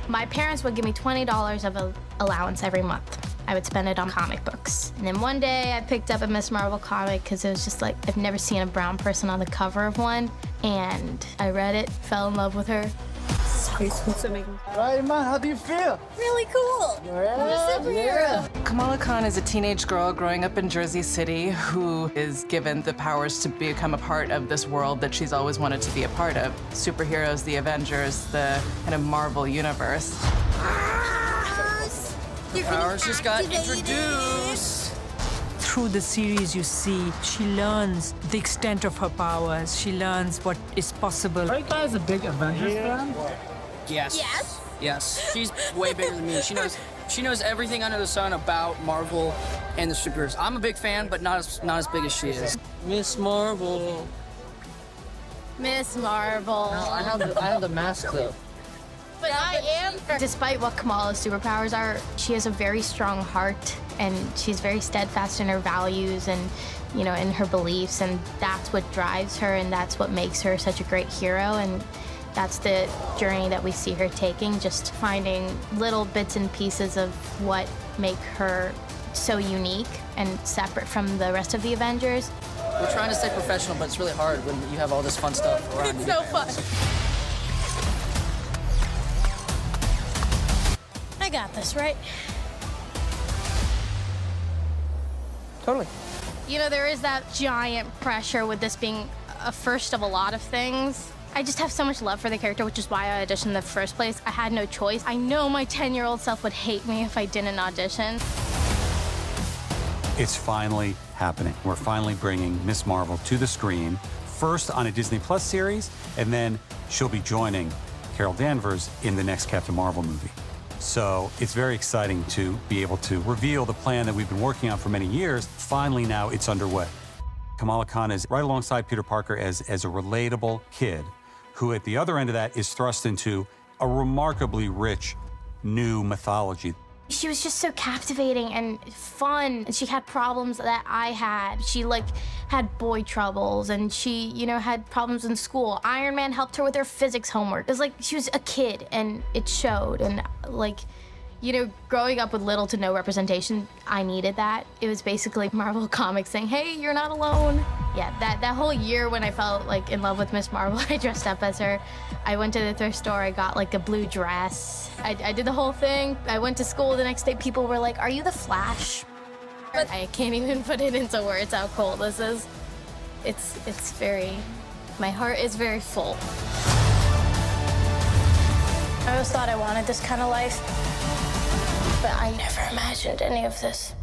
My parents would give me $20 of an allowance every month. I would spend it on comic books. And then one day I picked up a Miss Marvel comic because it was just like, I've never seen a brown person on the cover of one. And I read it, fell in love with her. Right, man, how do you feel? Really cool. Yeah, superhero. Kamala Khan is a teenage girl growing up in Jersey City who is given the powers to become a part of this world that she's always wanted to be a part of. Superheroes, the Avengers, the kind of Marvel universe. Powers just got introduced. Through the series, you see she learns the extent of her powers. She learns what is possible. Are you guys a big Avengers fan? Yes. Yes? Yes. She's way bigger than me. She knows everything under the sun about Marvel and the superheroes. I'm a big fan, but not as big as she is. Miss Marvel. Miss Marvel. I have the mask though. But I am. Despite what Kamala's superpowers are, she has a very strong heart, and she's very steadfast in her values and, you know, in her beliefs, and that's what drives her, and that's what makes her such a great hero, and that's the journey that we see her taking, just finding little bits and pieces of what make her so unique and separate from the rest of the Avengers. We're trying to stay professional, but it's really hard when you have all this fun stuff around you. So fun. I got this, right? Totally. You know, there is that giant pressure with this being a first of a lot of things. I just have so much love for the character, which is why I auditioned in the first place. I had no choice. I know my 10-year-old self would hate me if I didn't audition. It's finally happening. We're finally bringing Miss Marvel to the screen, first on a Disney Plus series, and then she'll be joining Carol Danvers in the next Captain Marvel movie. So it's very exciting to be able to reveal the plan that we've been working on for many years. Finally, now it's underway. Kamala Khan is right alongside Peter Parker as a relatable kid who at the other end of that is thrust into a remarkably rich new mythology. She was just so captivating and fun, and she had problems that I had. She had boy troubles, and she, you know, had problems in school. Iron Man helped her with her physics homework. It was like she was a kid, and it showed. And you know, growing up with little to no representation, I needed that. It was basically Marvel Comics saying, hey, you're not alone. Yeah, that whole year when I felt like in love with Miss Marvel, I dressed up as her. I went to the thrift store, I got like a blue dress. I did the whole thing. I went to school the next day, people were like, are you the Flash? But I can't even put it into words how cool this is. It's very, my heart is very full. I always thought I wanted this kind of life, but I never imagined any of this.